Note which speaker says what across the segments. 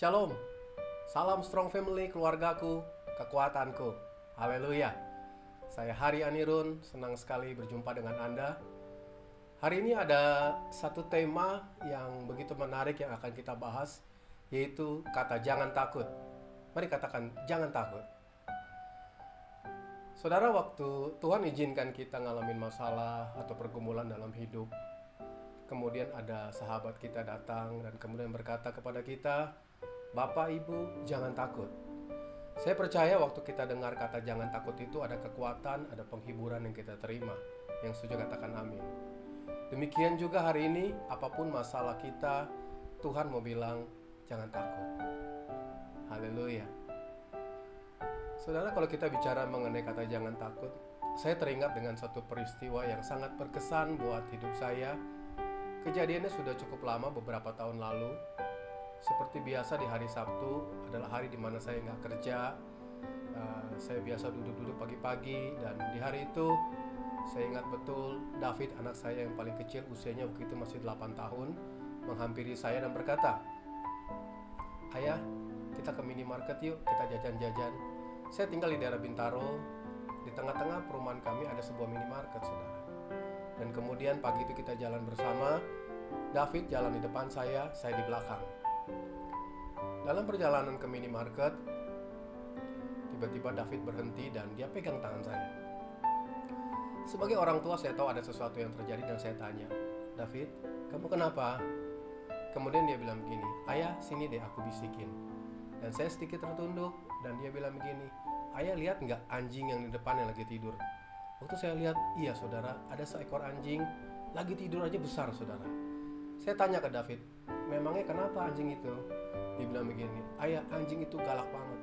Speaker 1: Shalom, salam strong family, keluargaku, kekuatanku. Haleluya. Saya Hari Anirun, senang sekali berjumpa dengan Anda. Hari ini ada satu tema yang begitu menarik yang akan kita bahas, yaitu kata jangan takut. Mari katakan jangan takut. Saudara, waktu Tuhan izinkan kita ngalamin masalah atau pergumulan dalam hidup, kemudian ada sahabat kita datang dan kemudian berkata kepada kita, Bapak Ibu jangan takut. Saya percaya waktu kita dengar kata jangan takut itu ada kekuatan, ada penghiburan yang kita terima. Yang setuju katakan amin. Demikian juga hari ini, apapun masalah kita, Tuhan mau bilang jangan takut. Haleluya. Saudara, kalau kita bicara mengenai kata jangan takut, saya teringat dengan satu peristiwa yang sangat berkesan buat hidup saya. Kejadiannya sudah cukup lama, beberapa tahun lalu. Seperti biasa di hari Sabtu adalah hari di mana saya nggak kerja. Saya biasa duduk-duduk pagi-pagi, dan di hari itu saya ingat betul David, anak saya yang paling kecil, usianya waktu itu masih 8 tahun, menghampiri saya dan berkata, Ayah, kita ke minimarket yuk, kita jajan-jajan. Saya tinggal di daerah Bintaro. Di tengah-tengah perumahan kami ada sebuah minimarket, saudara. Dan kemudian pagi itu kita jalan bersama. David jalan di depan saya di belakang. Dalam perjalanan ke minimarket, tiba-tiba David berhenti dan dia pegang tangan saya. Sebagai orang tua, saya tahu ada sesuatu yang terjadi dan saya tanya, David, kamu kenapa? Kemudian dia bilang begini, Ayah, sini deh aku bisikin. Dan saya sedikit tertunduk dan dia bilang begini, Ayah, lihat nggak anjing yang di depan yang lagi tidur? Waktu saya lihat, iya saudara, ada seekor anjing lagi tidur aja besar, saudara. Saya tanya ke David, memangnya kenapa anjing itu? Dia bilang begini, Ayah, anjing itu galak banget.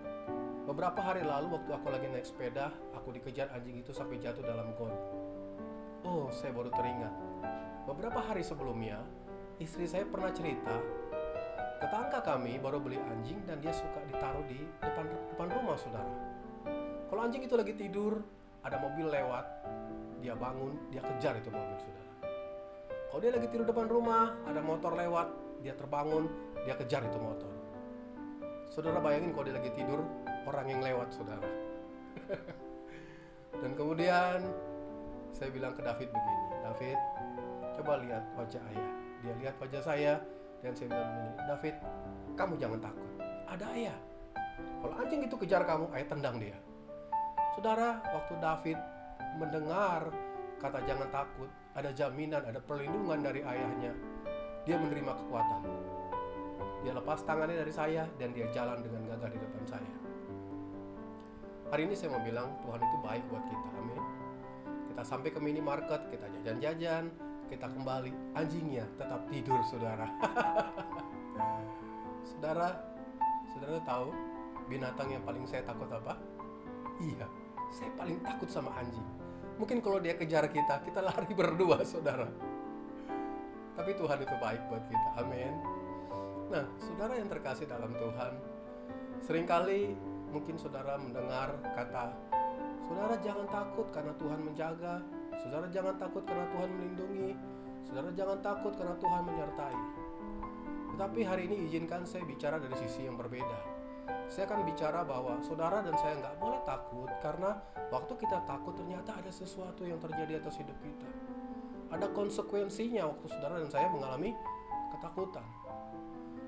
Speaker 1: Beberapa hari lalu waktu aku lagi naik sepeda, aku dikejar anjing itu sampai jatuh dalam got. Oh, saya baru teringat. Beberapa hari sebelumnya, istri saya pernah cerita, tetangga kami baru beli anjing dan dia suka ditaruh di depan rumah, saudara. Kalau anjing itu lagi tidur, ada mobil lewat, dia bangun, dia kejar itu mobil, saudara. Kalau dia lagi tidur depan rumah, ada motor lewat, dia terbangun, dia kejar itu motor. Saudara bayangin kalau dia lagi tidur, orang yang lewat, saudara. Dan kemudian saya bilang ke David begini, David, coba lihat wajah ayah. Dia lihat wajah saya dan saya bilang begini, David, kamu jangan takut, ada ayah. Kalau anjing itu kejar kamu, ayah tendang dia. Saudara, waktu David mendengar kata jangan takut, ada jaminan, ada perlindungan dari ayahnya, dia menerima kekuatan. Dia lepas tangannya dari saya dan dia jalan dengan gagah di depan saya. Hari ini saya mau bilang Tuhan itu baik buat kita, amin. Kita sampai ke minimarket, kita jajan-jajan, kita kembali, anjingnya tetap tidur, saudara. Saudara tahu binatang yang paling saya takut apa? Iya, saya paling takut sama anjing. Mungkin kalau dia kejar kita, kita lari berdua, saudara. Tapi Tuhan itu baik buat kita, amin. Nah, saudara yang terkasih dalam Tuhan, seringkali mungkin saudara mendengar kata, saudara jangan takut karena Tuhan menjaga, saudara jangan takut karena Tuhan melindungi, saudara jangan takut karena Tuhan menyertai. Tetapi hari ini izinkan saya bicara dari sisi yang berbeda. Saya akan bicara bahwa saudara dan saya nggak boleh takut, karena waktu kita takut ternyata ada sesuatu yang terjadi atas hidup kita. Ada konsekuensinya waktu saudara dan saya mengalami ketakutan.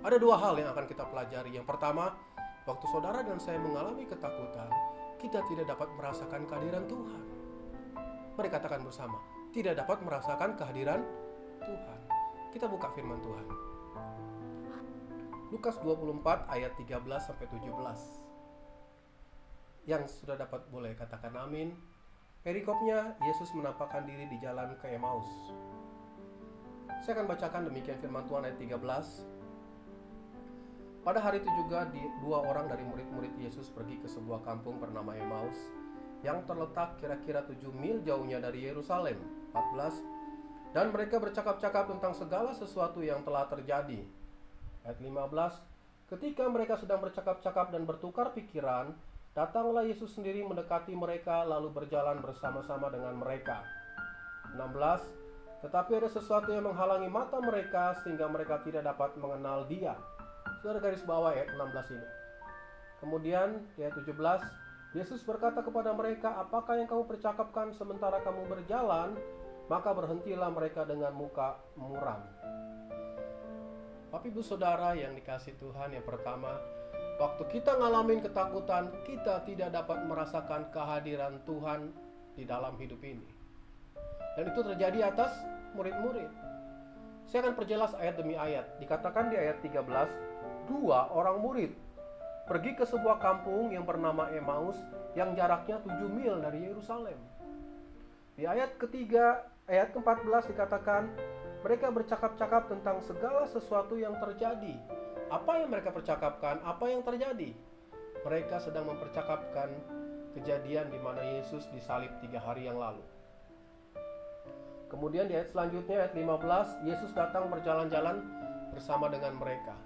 Speaker 1: Ada dua hal yang akan kita pelajari. Yang pertama, waktu saudara dan saya mengalami ketakutan, kita tidak dapat merasakan kehadiran Tuhan. Mari katakan bersama, tidak dapat merasakan kehadiran Tuhan. Kita buka firman Tuhan. Lukas 24 ayat 13-17. Yang sudah dapat boleh katakan amin. Perikopnya, Yesus menampakkan diri di jalan ke Emmaus. Saya akan bacakan demikian firman Tuhan ayat 13. Pada hari itu juga dua orang dari murid-murid Yesus pergi ke sebuah kampung bernama Emmaus yang terletak kira-kira 7 mil jauhnya dari Yerusalem. 14. Dan mereka bercakap-cakap tentang segala sesuatu yang telah terjadi. Ayat 15. Ketika mereka sedang bercakap-cakap dan bertukar pikiran, datanglah Yesus sendiri mendekati mereka lalu berjalan bersama-sama dengan mereka. 16. Tetapi ada sesuatu yang menghalangi mata mereka sehingga mereka tidak dapat mengenal Dia. Saudara garis bawah ayat 16 ini. Kemudian di ayat 17, Yesus berkata kepada mereka, apakah yang kamu percakapkan sementara kamu berjalan? Maka berhentilah mereka dengan muka muram. Bapak ibu saudara yang dikasihi Tuhan, yang pertama, waktu kita ngalamin ketakutan, kita tidak dapat merasakan kehadiran Tuhan di dalam hidup ini. Dan itu terjadi atas murid-murid. Saya akan perjelas ayat demi ayat. Dikatakan di ayat 13, dua orang murid pergi ke sebuah kampung yang bernama Emmaus yang jaraknya 7 mil dari Yerusalem. Di ayat ketiga, ayat ke-14 dikatakan, mereka bercakap-cakap tentang segala sesuatu yang terjadi. Apa yang mereka percakapkan? Apa yang terjadi? Mereka sedang mempercakapkan kejadian di mana Yesus disalib 3 hari yang lalu. Kemudian di ayat selanjutnya, ayat 15, Yesus datang berjalan-jalan bersama dengan mereka.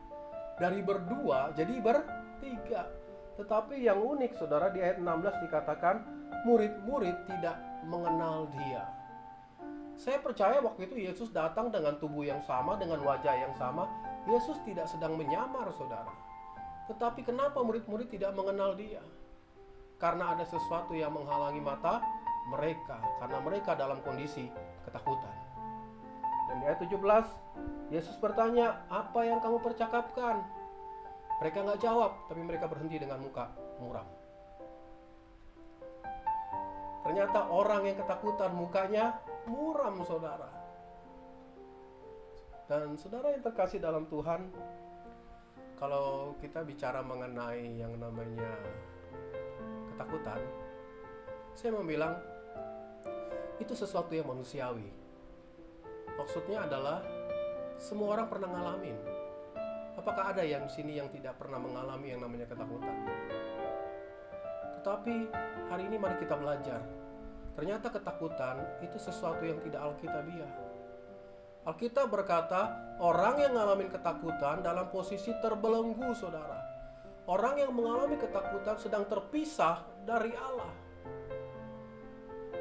Speaker 1: Dari berdua jadi bertiga. Tetapi yang unik saudara, di ayat 16 dikatakan, murid-murid tidak mengenal dia. Saya percaya waktu itu Yesus datang dengan tubuh yang sama, dengan wajah yang sama. Yesus tidak sedang menyamar saudara. Tetapi kenapa murid-murid tidak mengenal dia? Karena ada sesuatu yang menghalangi mata mereka, karena mereka dalam kondisi ketakutan. Dan di ayat 17, Yesus bertanya, apa yang kamu percakapkan? Mereka nggak jawab, tapi mereka berhenti dengan muka muram. Ternyata orang yang ketakutan mukanya muram saudara. Dan saudara yang terkasih dalam Tuhan, kalau kita bicara mengenai yang namanya ketakutan, saya mau bilang itu sesuatu yang manusiawi. Maksudnya adalah semua orang pernah ngalamin. Apakah ada yang di sini yang tidak pernah mengalami yang namanya ketakutan? Tetapi hari ini mari kita belajar. Ternyata ketakutan itu sesuatu yang tidak alkitabiah. Alkitab berkata, orang yang mengalami ketakutan dalam posisi terbelenggu, saudara. Orang yang mengalami ketakutan sedang terpisah dari Allah.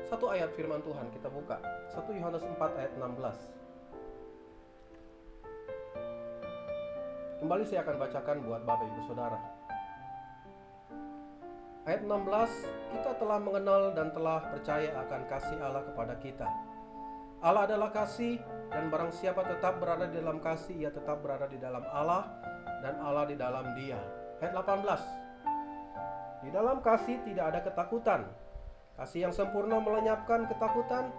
Speaker 1: Satu ayat firman Tuhan kita buka. 1 Yohanes 4 ayat 16. Kembali saya akan bacakan buat Bapak Ibu Saudara. Ayat 16, kita telah mengenal dan telah percaya akan kasih Allah kepada kita. Allah adalah kasih, dan barang siapa tetap berada di dalam kasih, ia tetap berada di dalam Allah, dan Allah di dalam dia. Ayat 18, di dalam kasih tidak ada ketakutan. Kasih yang sempurna melenyapkan ketakutan,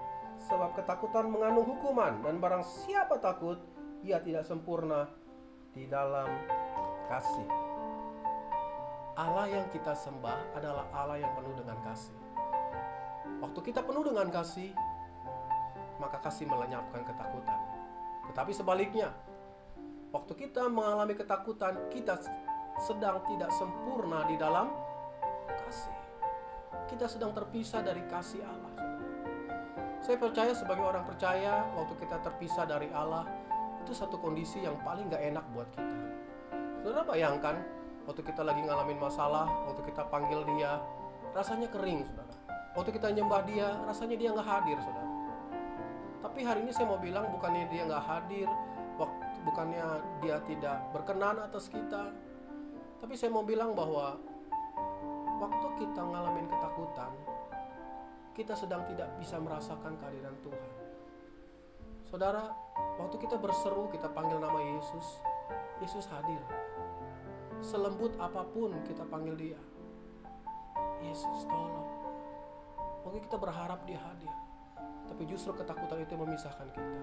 Speaker 1: sebab ketakutan mengandung hukuman, dan barang siapa takut, ia tidak sempurna di dalam kasih. Allah yang kita sembah adalah Allah yang penuh dengan kasih. Waktu kita penuh dengan kasih, maka kasih melenyapkan ketakutan. Tetapi sebaliknya, waktu kita mengalami ketakutan, kita sedang tidak sempurna di dalam kasih. Kita sedang terpisah dari kasih Allah. Saya percaya sebagai orang percaya, waktu kita terpisah dari Allah, itu satu kondisi yang paling gak enak buat kita. Saudara bayangkan, waktu kita lagi ngalamin masalah, waktu kita panggil dia, rasanya kering, saudara. Waktu kita nyembah dia, rasanya dia gak hadir, saudara. Tapi hari ini saya mau bilang, bukannya dia gak hadir, bukannya dia tidak berkenan atas kita. Tapi saya mau bilang bahwa waktu kita ngalamin ketakutan, kita sedang tidak bisa merasakan kehadiran Tuhan. Saudara, waktu kita berseru, kita panggil nama Yesus, Yesus hadir. Selembut apapun kita panggil dia, Yesus tolong. Mungkin kita berharap dia hadir, tapi justru ketakutan itu memisahkan kita.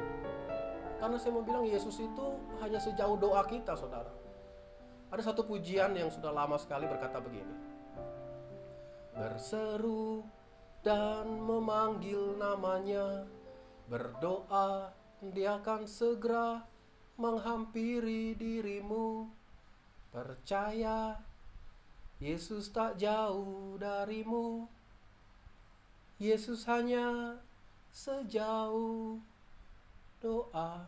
Speaker 1: Karena saya mau bilang Yesus itu hanya sejauh doa kita, saudara. Ada satu pujian yang sudah lama sekali berkata begini, berseru dan memanggil namanya, berdoa dia akan segera menghampiri dirimu. Percaya, Yesus tak jauh darimu. Yesus hanya sejauh doa.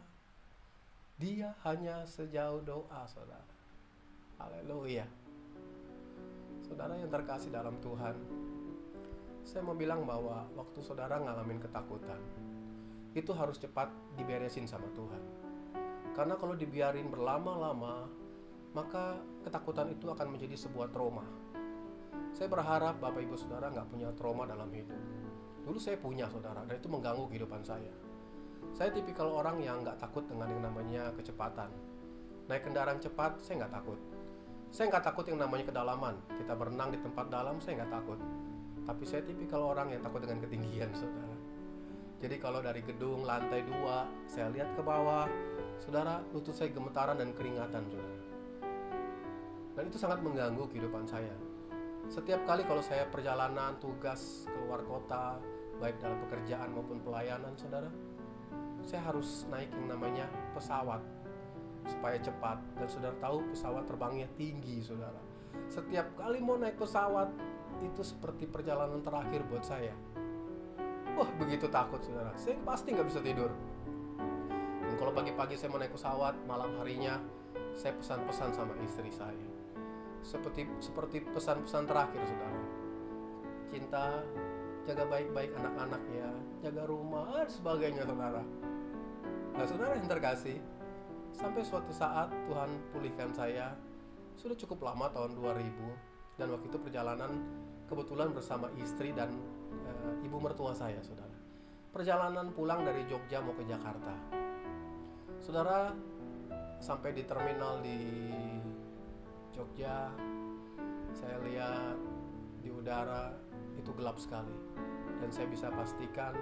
Speaker 1: Dia hanya sejauh doa, saudara. Haleluya. Saudara yang terkasih dalam Tuhan, saya mau bilang bahwa waktu saudara ngalamin ketakutan, itu harus cepat diberesin sama Tuhan. Karena kalau dibiarin berlama-lama, maka ketakutan itu akan menjadi sebuah trauma. Saya berharap Bapak Ibu Saudara nggak punya trauma dalam hidup. Dulu saya punya, saudara, dan itu mengganggu kehidupan saya. Saya tipikal orang yang nggak takut dengan yang namanya kecepatan. Naik kendaraan cepat, saya nggak takut. Saya nggak takut yang namanya kedalaman. Kita berenang di tempat dalam, saya nggak takut. Tapi saya tipikal orang yang takut dengan ketinggian, saudara. Jadi kalau dari gedung lantai 2, saya lihat ke bawah, saudara, lutut saya gemetaran dan keringatan, saudara. Dan itu sangat mengganggu kehidupan saya. Setiap kali kalau saya perjalanan, tugas, keluar kota, baik dalam pekerjaan maupun pelayanan, saudara, saya harus naik yang namanya pesawat supaya cepat. Dan saudara tahu pesawat terbangnya tinggi, saudara. Setiap kali mau naik pesawat, itu seperti perjalanan terakhir buat saya. Wah, begitu takut, saudara. Saya pasti nggak bisa tidur. Dan kalau pagi-pagi saya mau naik pesawat, malam harinya saya pesan-pesan sama istri saya. Seperti pesan-pesan terakhir, saudara. Cinta, jaga baik-baik anak-anaknya, jaga rumah, dan sebagainya, saudara. Nah, saudara yang terkasih, sampai suatu saat Tuhan pulihkan saya. Sudah cukup lama, tahun 2000. Dan waktu itu perjalanan kebetulan bersama istri dan ibu mertua saya, saudara. Perjalanan pulang dari Jogja mau ke Jakarta. Saudara, sampai di terminal di Jogja, saya lihat di udara itu gelap sekali. Dan saya bisa pastikan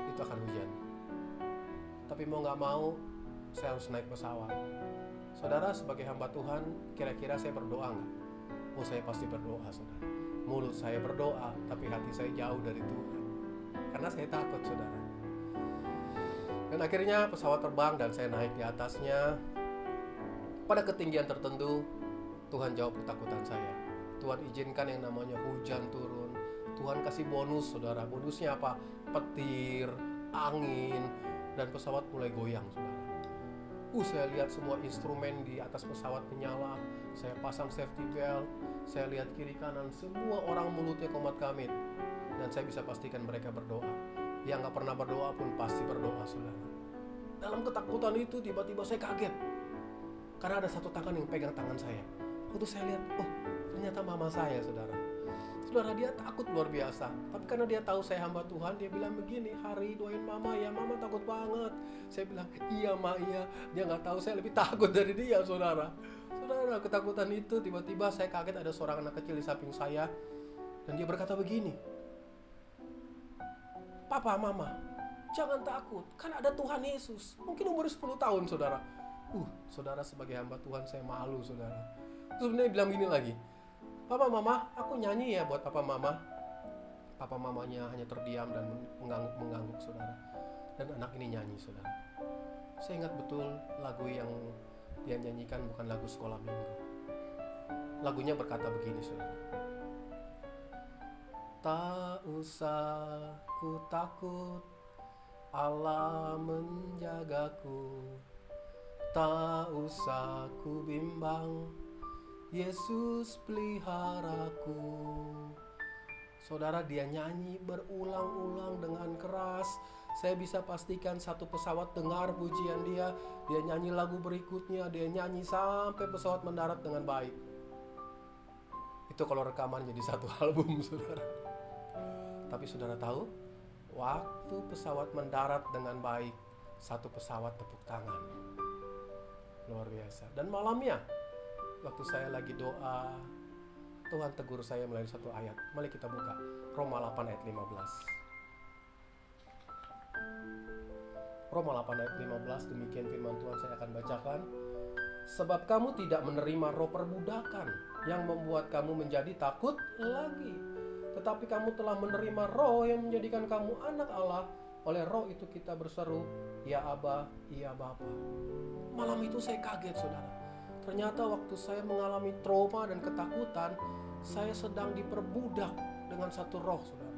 Speaker 1: itu akan hujan. Tapi mau gak mau, saya harus naik pesawat. Saudara, sebagai hamba Tuhan, kira-kira saya berdoa gak? Oh, saya pasti berdoa, saudara. Mulut saya berdoa, tapi hati saya jauh dari Tuhan. Karena saya takut, saudara. Dan akhirnya pesawat terbang dan saya naik di atasnya. Pada ketinggian tertentu, Tuhan jawab ketakutan saya. Tuhan izinkan yang namanya hujan turun. Tuhan kasih bonus, saudara. Bonusnya apa? Petir, angin, dan pesawat mulai goyang, saudara. Saya lihat semua instrumen di atas pesawat menyala. Saya pasang safety belt. Saya lihat kiri kanan, semua orang mulutnya komat kamit. Dan saya bisa pastikan mereka berdoa. Yang gak pernah berdoa pun pasti berdoa, saudara. Dalam ketakutan itu tiba-tiba saya kaget. Karena ada satu tangan yang pegang tangan saya. Waktu saya lihat, ternyata mama saya, saudara. Saudara, dia takut luar biasa. Tapi karena dia tahu saya hamba Tuhan, dia bilang begini, Hari, doain mama ya, mama takut banget. Saya bilang, iya ma, iya. Dia gak tahu saya lebih takut dari dia, saudara. Saudara, ketakutan itu tiba-tiba saya kaget ada seorang anak kecil di samping saya. Dan dia berkata begini, Papa, mama, jangan takut, kan ada Tuhan Yesus. Mungkin umur 10 tahun, saudara. Saudara, sebagai hamba Tuhan saya malu, saudara. Terus dia bilang gini lagi, Papa, mama, aku nyanyi ya buat papa, mama. Papa, mamanya hanya terdiam dan mengangguk, saudara. Dan anak ini nyanyi, saudara. Saya ingat betul lagu yang dia nyanyikan bukan lagu sekolah minggu. Lagunya berkata begini, saudara. Tak usah ku takut, Allah menjagaku. Tak usah ku bimbang, Yesus peliharaku. Saudara, dia nyanyi berulang-ulang dengan keras. Saya bisa pastikan satu pesawat dengar pujian dia. Dia nyanyi lagu berikutnya, dia nyanyi sampai pesawat mendarat dengan baik. Itu kalau rekaman jadi satu album, saudara. Tapi saudara tahu, waktu pesawat mendarat dengan baik, satu pesawat tepuk tangan. Luar biasa. Dan malamnya, waktu saya lagi doa, Tuhan tegur saya melalui satu ayat. Mari kita buka Roma 8 ayat 15. Roma 8 ayat 15, demikian firman Tuhan, saya akan bacakan. Sebab kamu tidak menerima roh perbudakan yang membuat kamu menjadi takut lagi, tetapi kamu telah menerima roh yang menjadikan kamu anak Allah. Oleh roh itu kita berseru, ya Aba, ya Bapa. Malam itu saya kaget, saudara. Ternyata waktu saya mengalami trauma dan ketakutan, saya sedang diperbudak dengan satu roh, saudara.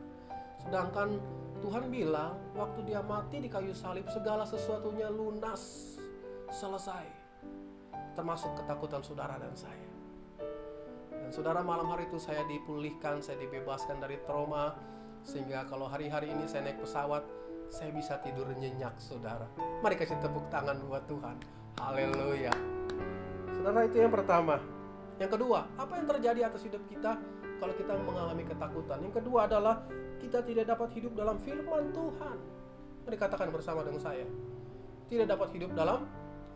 Speaker 1: Sedangkan Tuhan bilang, waktu dia mati di kayu salib, segala sesuatunya lunas, selesai. Termasuk ketakutan saudara dan saya. Dan saudara, malam hari itu saya dipulihkan, saya dibebaskan dari trauma. Sehingga kalau hari-hari ini saya naik pesawat, saya bisa tidur nyenyak, saudara. Mari kasih tepuk tangan buat Tuhan. Haleluya. Saudara, itu yang pertama. Yang kedua, apa yang terjadi atas hidup kita kalau kita mengalami ketakutan? Yang kedua adalah kita tidak dapat hidup dalam firman Tuhan. Mari katakan bersama dengan saya. Tidak dapat hidup dalam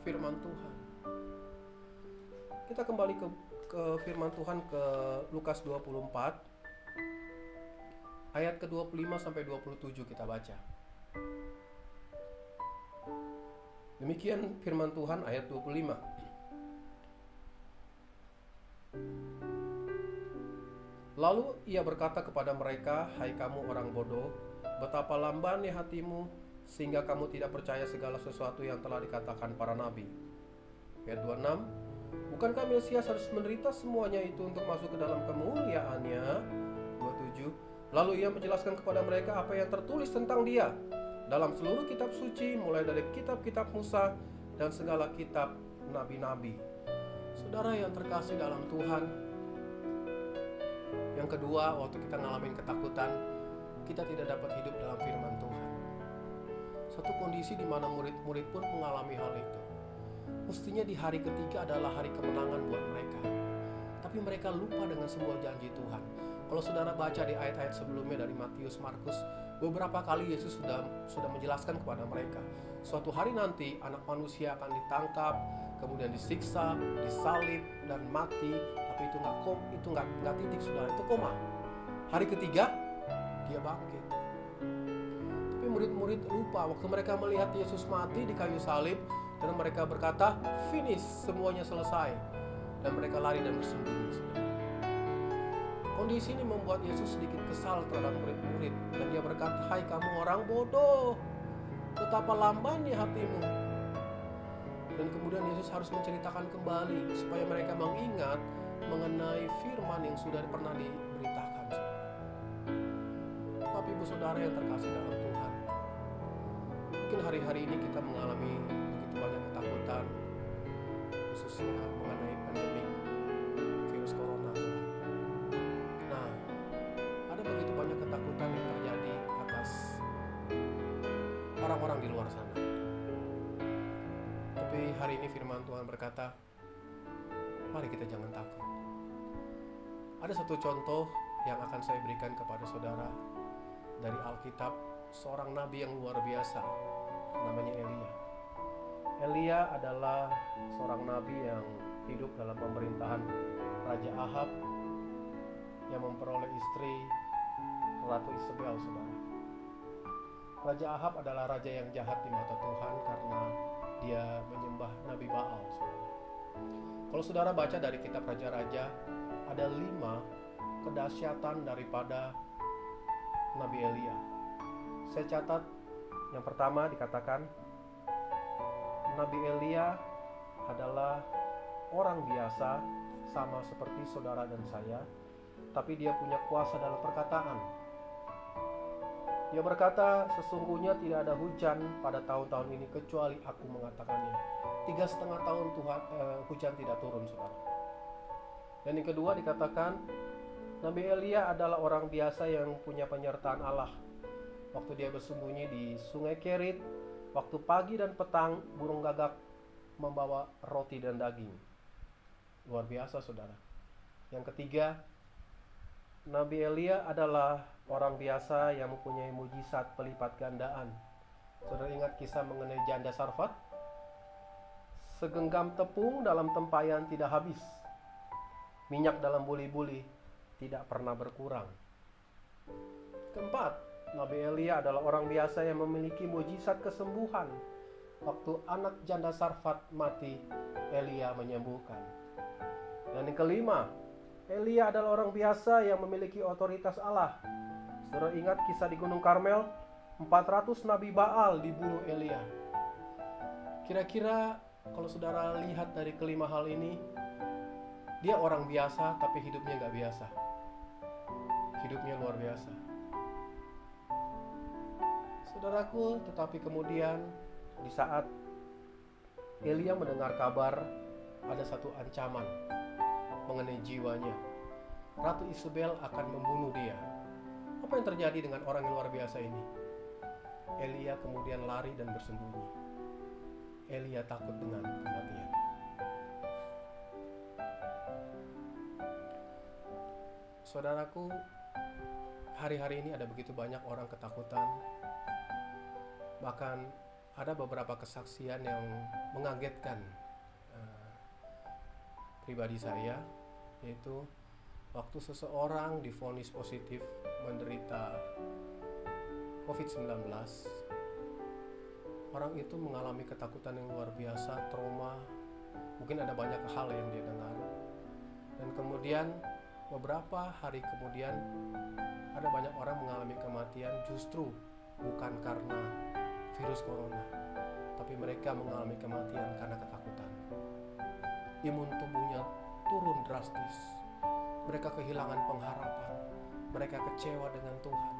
Speaker 1: firman Tuhan. Kita kembali ke firman Tuhan ke Lukas 24 ayat ke-25 sampai 27 kita baca. Demikian firman Tuhan ayat 25. Lalu ia berkata kepada mereka, "Hai kamu orang bodoh, betapa lambannya hatimu sehingga kamu tidak percaya segala sesuatu yang telah dikatakan para nabi." Ayat 26, "Bukankah Mesias harus menderita semuanya itu untuk masuk ke dalam kemuliaannya?" 27, "Lalu ia menjelaskan kepada mereka apa yang tertulis tentang dia dalam seluruh kitab suci, mulai dari kitab-kitab Musa dan segala kitab nabi-nabi." Saudara yang terkasih dalam Tuhan, yang kedua, waktu kita ngalamin ketakutan, kita tidak dapat hidup dalam firman Tuhan. Satu kondisi di mana murid-murid pun mengalami hal itu. Mestinya di hari ketiga adalah hari kemenangan buat mereka, tapi mereka lupa dengan semua janji Tuhan. Kalau saudara baca di ayat-ayat sebelumnya dari Matius, Markus, beberapa kali Yesus sudah menjelaskan kepada mereka, suatu hari nanti anak manusia akan ditangkap, kemudian disiksa, disalib dan mati. Tapi itu nggak titik, saudara, itu koma. Hari ketiga dia bangkit. Tapi murid-murid lupa waktu mereka melihat Yesus mati di kayu salib dan mereka berkata, "Finish, semuanya selesai." Dan mereka lari dan bersembunyi. Kondisi ini membuat Yesus sedikit kesal terhadap murid-murid dan dia berkata, "Hai kamu orang bodoh, betapa lambannya hatimu." Dan kemudian Yesus harus menceritakan kembali supaya mereka mengingat mengenai firman yang sudah pernah diberitakan. Tapi ibu saudara yang terkasih dalam Tuhan, mungkin hari-hari ini kita mengalami begitu banyak ketakutan, khususnya mengenai pandemi virus corona. Nah, ada begitu banyak ketakutan yang terjadi atas orang-orang di luar sana. Tapi hari ini firman Tuhan berkata, mari kita jangan takut. Ada satu contoh yang akan saya berikan kepada saudara dari Alkitab, seorang nabi yang luar biasa, namanya Elia. Elia adalah seorang nabi yang hidup dalam pemerintahan Raja Ahab yang memperoleh istri Ratu Isabel, saudara. Raja Ahab adalah raja yang jahat di mata Tuhan karena dia menyembah Nabi Baal, saudara. Kalau saudara baca dari kitab Raja-Raja, ada 5 kedahsyatan daripada Nabi Elia. Saya catat, yang pertama dikatakan, Nabi Elia adalah orang biasa, sama seperti saudara dan saya, tapi dia punya kuasa dalam perkataan. Dia berkata, "Sesungguhnya tidak ada hujan pada tahun-tahun ini kecuali aku mengatakannya." 3,5 tahun hujan tidak turun, saudara. Dan yang kedua dikatakan, Nabi Elia adalah orang biasa yang punya penyertaan Allah. Waktu dia bersembunyi di sungai Kerit, waktu pagi dan petang burung gagak membawa roti dan daging. Luar biasa, saudara. Yang ketiga, Nabi Elia adalah orang biasa yang mempunyai mujizat pelipat gandaan. Saudara ingat kisah mengenai janda Sarfat? Segenggam tepung dalam tempayan tidak habis. Minyak dalam buli-buli tidak pernah berkurang. Keempat, Nabi Elia adalah orang biasa yang memiliki mujizat kesembuhan. Waktu anak janda Sarfat mati, Elia menyembuhkan. Dan yang kelima, Elia adalah orang biasa yang memiliki otoritas Allah. Saudara ingat kisah di Gunung Karmel, 400 Nabi Baal dibunuh Elia. Kira-kira kalau saudara lihat dari kelima hal ini, dia orang biasa tapi hidupnya gak biasa. Hidupnya luar biasa. Saudaraku, tetapi kemudian di saat Elia mendengar kabar ada satu ancaman mengenai jiwanya, Ratu Isabel akan membunuh dia. Apa yang terjadi dengan orang yang luar biasa ini? Elia kemudian lari dan bersembunyi. Elia takut dengan kematian. Saudaraku, hari-hari ini ada begitu banyak orang ketakutan. Bahkan ada beberapa kesaksian yang mengagetkan pribadi saya, yaitu waktu seseorang divonis positif menderita COVID-19, orang itu mengalami ketakutan yang luar biasa, trauma, mungkin ada banyak hal yang dia dengar. Dan kemudian beberapa hari kemudian ada banyak orang mengalami kematian justru bukan karena virus corona, tapi mereka mengalami kematian karena ketakutan. Imun tubuhnya turun drastis, mereka kehilangan pengharapan, mereka kecewa dengan Tuhan.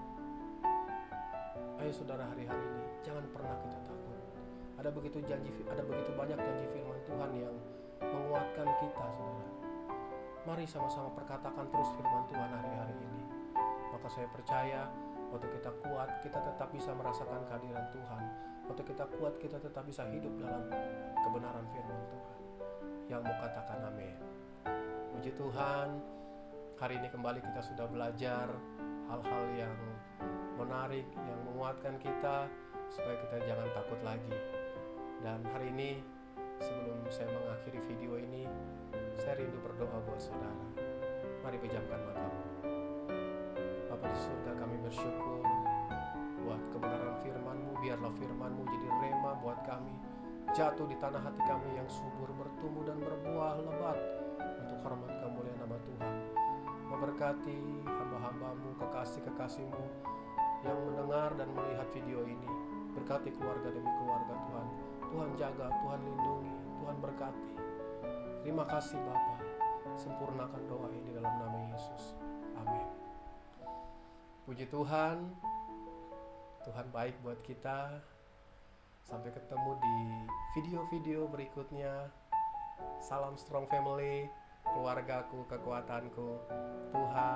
Speaker 1: Ayo saudara, hari-hari ini jangan pernah kita takut. Ada begitu banyak janji firman Tuhan yang menguatkan kita, saudara. Mari sama-sama perkatakan terus firman Tuhan hari-hari ini. Maka saya percaya waktu kita kuat, kita tetap bisa merasakan kehadiran Tuhan. Waktu kita kuat, kita tetap bisa hidup dalam kebenaran firman Tuhan. Yang mau katakan amin. Puji Tuhan, hari ini kembali kita sudah belajar hal-hal yang menarik, yang menguatkan kita supaya kita jangan takut lagi. Dan hari ini, sebelum saya mengakhiri video ini, saya rindu berdoa buat saudara. Mari pejamkan matamu. Bapa di surga, kami bersyukur buat kebenaran firman-Mu. Biarlah firman-Mu jadi rema buat kami, jatuh di tanah hati kami yang subur, bertumbuh dan berbuah lebat untuk hormat kemuliaan nama Tuhan. Memberkati hamba-hamba-Mu, kekasih-kekasih-Mu yang mendengar dan melihat video ini. Berkati keluarga demi keluarga Tuhan. Tuhan jaga, Tuhan lindungi, Tuhan berkati. Terima kasih Bapa. Sempurnakan doa ini dalam nama Yesus. Amin. Puji Tuhan. Tuhan baik buat kita. Sampai ketemu di video-video berikutnya. Salam strong family, keluargaku, kekuatanku. Tuhan